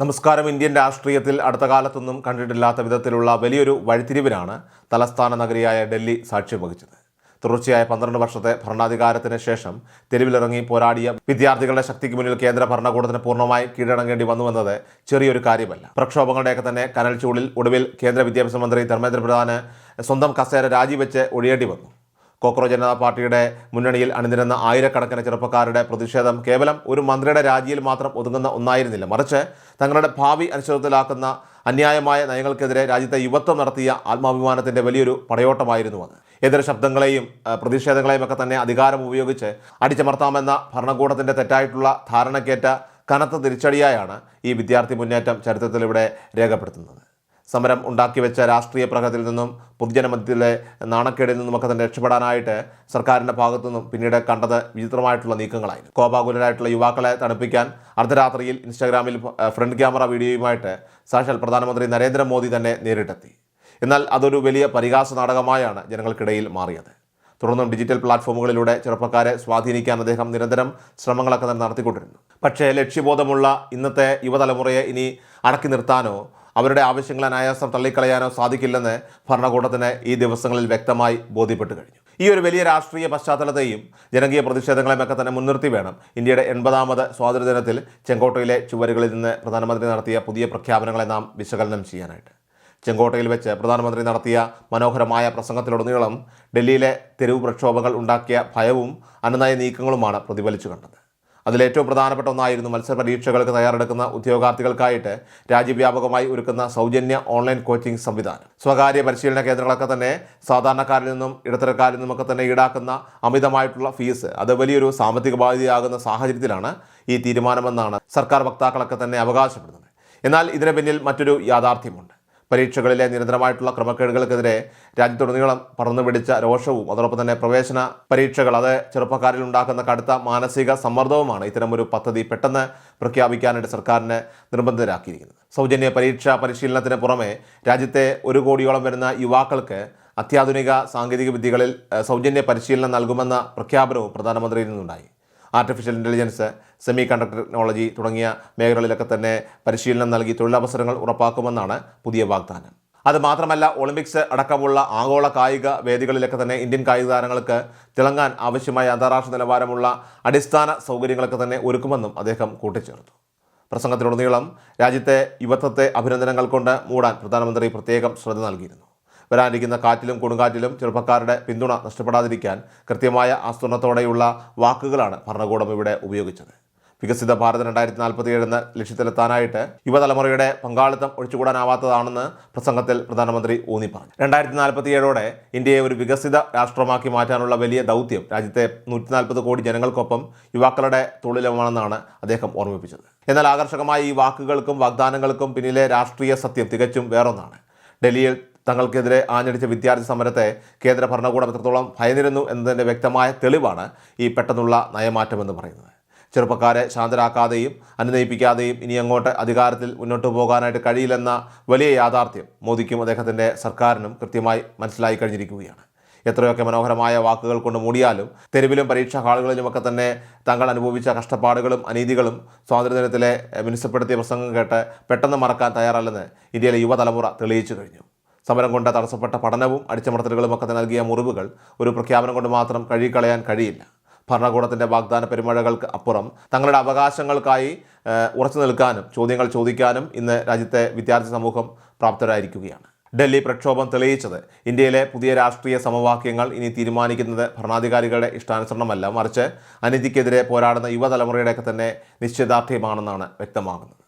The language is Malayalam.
നമസ്കാരം. ഇന്ത്യൻ രാഷ്ട്രീയത്തിൽ അടുത്ത കാലത്തൊന്നും കണ്ടിട്ടില്ലാത്ത വിധത്തിലുള്ള വലിയൊരു വഴിത്തിരിവിനാണ് തലസ്ഥാന നഗരിയായ ഡൽഹി സാക്ഷ്യം വഹിച്ചത്. തുടർച്ചയായ 12 വർഷത്തെ ഭരണാധികാരത്തിന് ശേഷം തെരുവിലിറങ്ങി പോരാടിയ വിദ്യാർത്ഥികളുടെ ശക്തിക്ക് മുന്നിൽ കേന്ദ്ര ഭരണകൂടത്തിന് പൂർണ്ണമായി കീഴടങ്ങേണ്ടി വന്നുവെന്നത് ചെറിയൊരു കാര്യമല്ല. പ്രക്ഷോഭങ്ങളുടെയൊക്കെ തന്നെ കനൽ ചൂടിൽ ഒടുവിൽ കേന്ദ്ര വിദ്യാഭ്യാസ മന്ത്രി ധർമ്മേന്ദ്ര പ്രധാന് സ്വന്തം കസേര രാജിവെച്ച് ഒഴിയേണ്ടി വന്നു. കോക്രോച്ച് ജനതാ പാർട്ടിയുടെ മുന്നണിയിൽ അണിനിരന്ന ആയിരക്കണക്കിന് ചെറുപ്പക്കാരുടെ പ്രതിഷേധം കേവലം ഒരു മന്ത്രിയുടെ രാജിയിൽ മാത്രം ഒതുങ്ങുന്ന ഒന്നായിരുന്നില്ല. മറിച്ച് തങ്ങളുടെ ഭാവി അനിശ്ചിതത്വത്തിലാക്കുന്ന അന്യായമായ നയങ്ങൾക്കെതിരെ രാജ്യത്തെ യുവത്വം നടത്തിയ ആത്മാഭിമാനത്തിൻ്റെ വലിയൊരു പടയോട്ടമായിരുന്നു അത്. എതിർ ശബ്ദങ്ങളെയും പ്രതിഷേധങ്ങളെയും ഒക്കെ തന്നെ അധികാരം ഉപയോഗിച്ച് അടിച്ചമർത്താമെന്ന ഭരണകൂടത്തിൻ്റെ തെറ്റായിട്ടുള്ള ധാരണക്കേറ്റ കനത്ത തിരിച്ചടിയായാണ് ഈ വിദ്യാർത്ഥി മുന്നേറ്റം ചരിത്രത്തിലിവിടെ രേഖപ്പെടുത്തുന്നത്. സമരം ഉണ്ടാക്കി വെച്ച രാഷ്ട്രീയ പ്രകടനത്തിൽ നിന്നും പൊതുജനമധ്യത്തിലെ നാണക്കേടിൽ നിന്നുമൊക്കെ തന്നെ രക്ഷപ്പെടാനായിട്ട് സർക്കാരിൻ്റെ ഭാഗത്തുനിന്നും പിന്നീട് കണ്ടത് വിചിത്രമായിട്ടുള്ള നീക്കങ്ങളായിരുന്നു. കോപാകുലരായിട്ടുള്ള യുവാക്കളെ തണുപ്പിക്കാൻ അർദ്ധരാത്രിയിൽ ഇൻസ്റ്റാഗ്രാമിൽ ഫ്രണ്ട് ക്യാമറ വീഡിയോയുമായിട്ട് സാക്ഷാൽ പ്രധാനമന്ത്രി നരേന്ദ്രമോദി തന്നെ നേരിട്ടെത്തി. എന്നാൽ അതൊരു വലിയ പരിഹാസ നാടകമായാണ് ജനങ്ങൾക്കിടയിൽ മാറിയത്. തുടർന്നും ഡിജിറ്റൽ പ്ലാറ്റ്ഫോമുകളിലൂടെ ചെറുപ്പക്കാരെ സ്വാധീനിക്കാൻ അദ്ദേഹം നിരന്തരം ശ്രമങ്ങളൊക്കെ തന്നെ നടത്തിക്കൊണ്ടിരുന്നു. പക്ഷേ ലക്ഷ്യബോധമുള്ള ഇന്നത്തെ യുവതലമുറയെ ഇനി അടക്കി നിർത്താനോ അവരുടെ ആവശ്യങ്ങൾ അനായാസം തള്ളിക്കളയാനോ സാധിക്കില്ലെന്ന് ഭരണകൂടത്തിന് ഈ ദിവസങ്ങളിൽ വ്യക്തമായി ബോധ്യപ്പെട്ടു കഴിഞ്ഞു. ഈ ഒരു വലിയ രാഷ്ട്രീയ പശ്ചാത്തലത്തെയും ജനകീയ പ്രതിഷേധങ്ങളെയുമൊക്കെ തന്നെ മുൻനിർത്തി വേണം ഇന്ത്യയുടെ 80ാമത് സ്വാതന്ത്ര്യദിനത്തിൽ ചെങ്കോട്ടയിലെ ചുവരുകളിൽ നിന്ന് പ്രധാനമന്ത്രി നടത്തിയ പുതിയ പ്രഖ്യാപനങ്ങളെ നാം വിശകലനം ചെയ്യാനായിട്ട്. ചെങ്കോട്ടയിൽ വെച്ച് പ്രധാനമന്ത്രി നടത്തിയ മനോഹരമായ പ്രസംഗത്തിലുടനീളം ഡൽഹിയിലെ തെരുവ് പ്രക്ഷോഭങ്ങൾ ഉണ്ടാക്കിയ ഭയവും അനുനയ നീക്കങ്ങളുമാണ് പ്രതിഫലിച്ചു കണ്ടത്. അതിലേറ്റവും പ്രധാനപ്പെട്ട ഒന്നായിരുന്നു മത്സര പരീക്ഷകൾക്ക് തയ്യാറെടുക്കുന്ന ഉദ്യോഗാർത്ഥികൾക്കായിട്ട് രാജ്യവ്യാപകമായി ഒരുക്കുന്ന സൗജന്യ ഓൺലൈൻ കോച്ചിംഗ് സംവിധാനം. സ്വകാര്യ പരിശീലന കേന്ദ്രങ്ങളൊക്കെ തന്നെ സാധാരണക്കാരിൽ നിന്നും ഇടത്തരക്കാരിൽ നിന്നുമൊക്കെ തന്നെ ഈടാക്കുന്ന അമിതമായിട്ടുള്ള ഫീസ് അത് വലിയൊരു സാമ്പത്തിക ബാധ്യതയാകുന്ന സാഹചര്യത്തിലാണ് ഈ തീരുമാനമെന്നാണ് സർക്കാർ വക്താക്കളൊക്കെ തന്നെ അവകാശപ്പെടുന്നത്. എന്നാൽ ഇതിന് പിന്നിൽ മറ്റൊരു യാഥാർത്ഥ്യമുണ്ട്. പരീക്ഷകളിലെ നിരന്തരമായിട്ടുള്ള ക്രമക്കേടുകൾക്കെതിരെ രാജ്യത്തുടനീളം പറന്നു പിടിച്ച രോഷവും അതോടൊപ്പം തന്നെ പ്രവേശന പരീക്ഷകൾ അത് ചെറുപ്പക്കാരിൽ ഉണ്ടാക്കുന്ന കടുത്ത മാനസിക സമ്മർദ്ദവുമാണ് ഇത്തരമൊരു പദ്ധതി പെട്ടെന്ന് പ്രഖ്യാപിക്കാനായിട്ട് സർക്കാരിനെ നിർബന്ധിതരാക്കിയിരിക്കുന്നത്. സൗജന്യ പരീക്ഷാ പരിശീലനത്തിന് പുറമെ രാജ്യത്തെ 1 കോടിയോളം വരുന്ന യുവാക്കൾക്ക് അത്യാധുനിക സാങ്കേതിക വിദ്യകളിൽ സൗജന്യ പരിശീലനം നൽകുമെന്ന പ്രഖ്യാപനവും പ്രധാനമന്ത്രിയിൽ നിന്നുണ്ടായി. Artificial intelligence, semi conductor technology തുടങ്ങിയ മേഖലകളിലൊക്കെ തന്നെ പരിശീലനം നൽകി തൊഴിലവസരങ്ങൾ ഉറപ്പാക്കുമെന്നാണ് പുതിയ വാഗ്ദാനം. അതുമാത്രമല്ല, ഒളിമ്പിക്സ് അടക്കമുള്ള ആഗോള കായിക വേദികളിലൊക്കെ തന്നെ ഇന്ത്യൻ കായിക താരങ്ങൾക്ക് തിളങ്ങാൻ ആവശ്യമായ അന്താരാഷ്ട്ര നിലവാരമുള്ള അടിസ്ഥാന സൗകര്യങ്ങളൊക്കെ തന്നെ ഒരുക്കുമെന്നും അദ്ദേഹം കൂട്ടിച്ചേർത്തു. പ്രസംഗത്തിലുടനീളം രാജ്യത്തെ യുവത്വത്തെ അഭിനന്ദനങ്ങൾ കൊണ്ട് മൂടാൻ പ്രധാനമന്ത്രി പ്രത്യേകം ശ്രദ്ധ നൽകിയിരുന്നു. വരാനിരിക്കുന്ന കാറ്റിലും കൊടുങ്കാറ്റിലും ചെറുപ്പക്കാരുടെ പിന്തുണ നഷ്ടപ്പെടാതിരിക്കാൻ കൃത്യമായ ആസൂത്രണത്തോടെയുള്ള വാക്കുകളാണ് ഭരണകൂടം ഇവിടെ ഉപയോഗിച്ചത്. വികസിത ഭാരതം 2047 എന്ന ലക്ഷ്യത്തിലെത്താനായിട്ട് യുവതലമുറയുടെ പങ്കാളിത്തം ഒഴിച്ചുകൂടാനാവാത്തതാണെന്ന് പ്രസംഗത്തിൽ പ്രധാനമന്ത്രി ഊന്നി പറഞ്ഞു. 2047ഓടെ ഇന്ത്യയെ ഒരു വികസിത രാഷ്ട്രമാക്കി മാറ്റാനുള്ള വലിയ ദൗത്യം രാജ്യത്തെ 140 കോടി ജനങ്ങൾക്കൊപ്പം യുവാക്കളുടെ തൊഴിലുമാണെന്നാണ് അദ്ദേഹം ഓർമ്മിപ്പിച്ചത്. എന്നാൽ ആകർഷകമായ ഈ വാക്കുകൾക്കും വാഗ്ദാനങ്ങൾക്കും പിന്നിലെ രാഷ്ട്രീയ സത്യം തികച്ചും വേറൊന്നാണ്. ഡൽഹിയിൽ തങ്ങൾക്കെതിരെ ആഞ്ഞടിച്ച വിദ്യാർത്ഥി സമരത്തെ കേന്ദ്ര ഭരണകൂടം എത്രത്തോളം ഭയന്നിരുന്നു എന്നതിൻ്റെ വ്യക്തമായ തെളിവാണ് ഈ പെട്ടെന്നുള്ള നയമാറ്റമെന്ന് പറയുന്നത്. ചെറുപ്പക്കാരെ ശാന്തരാക്കാതെയും അനുനയിപ്പിക്കാതെയും ഇനി അങ്ങോട്ട് അധികാരത്തിൽ മുന്നോട്ട് പോകാനായിട്ട് കഴിയില്ലെന്ന വലിയ യാഥാർത്ഥ്യം മോദിക്കും അദ്ദേഹത്തിൻ്റെ സർക്കാരിനും കൃത്യമായി മനസ്സിലായി കഴിഞ്ഞിരിക്കുകയാണ്. എത്രയൊക്കെ മനോഹരമായ വാക്കുകൾ കൊണ്ട് മൂടിയാലും തെരുവിലും പരീക്ഷാ ഹാളുകളിലുമൊക്കെ തന്നെ തങ്ങൾ അനുഭവിച്ച കഷ്ടപ്പാടുകളും അനീതികളും സ്വാതന്ത്ര്യദിനത്തിലെ മിനുസപ്പെടുത്തിയ പ്രസംഗം കേട്ട് പെട്ടെന്ന് മറക്കാൻ തയ്യാറല്ലെന്ന് ഇന്ത്യയിലെ യുവതലമുറ തെളിയിച്ചു കഴിഞ്ഞു. സമരം കൊണ്ട് തടസ്സപ്പെട്ട പഠനവും അടിച്ചമർത്തലുകളും ഒക്കെ നൽകിയ മുറിവുകൾ ഒരു പ്രഖ്യാപനം കൊണ്ട് മാത്രം കഴുകിക്കളയാൻ കഴിയില്ല. ഭരണകൂടത്തിൻ്റെ വാഗ്ദാന പെരുമഴകൾക്ക് അപ്പുറം തങ്ങളുടെ അവകാശങ്ങൾക്കായി ഉറച്ചു നിൽക്കാനും ചോദ്യങ്ങൾ ചോദിക്കാനും ഇന്ന് രാജ്യത്തെ വിദ്യാർത്ഥി സമൂഹം പ്രാപ്തരായിരിക്കുകയാണ്. ഡൽഹി പ്രക്ഷോഭം തെളിയിച്ചത് ഇന്ത്യയിലെ പുതിയ രാഷ്ട്രീയ സമവാക്യങ്ങൾ ഇനി തീരുമാനിക്കുന്നത് ഭരണാധികാരികളുടെ ഇഷ്ടാനുസരണമല്ല, മറിച്ച് അനീതിക്കെതിരെ പോരാടുന്ന യുവതലമുറയുടെയൊക്കെ തന്നെ നിശ്ചയദാർഢ്യമാണെന്നാണ് വ്യക്തമാകുന്നത്.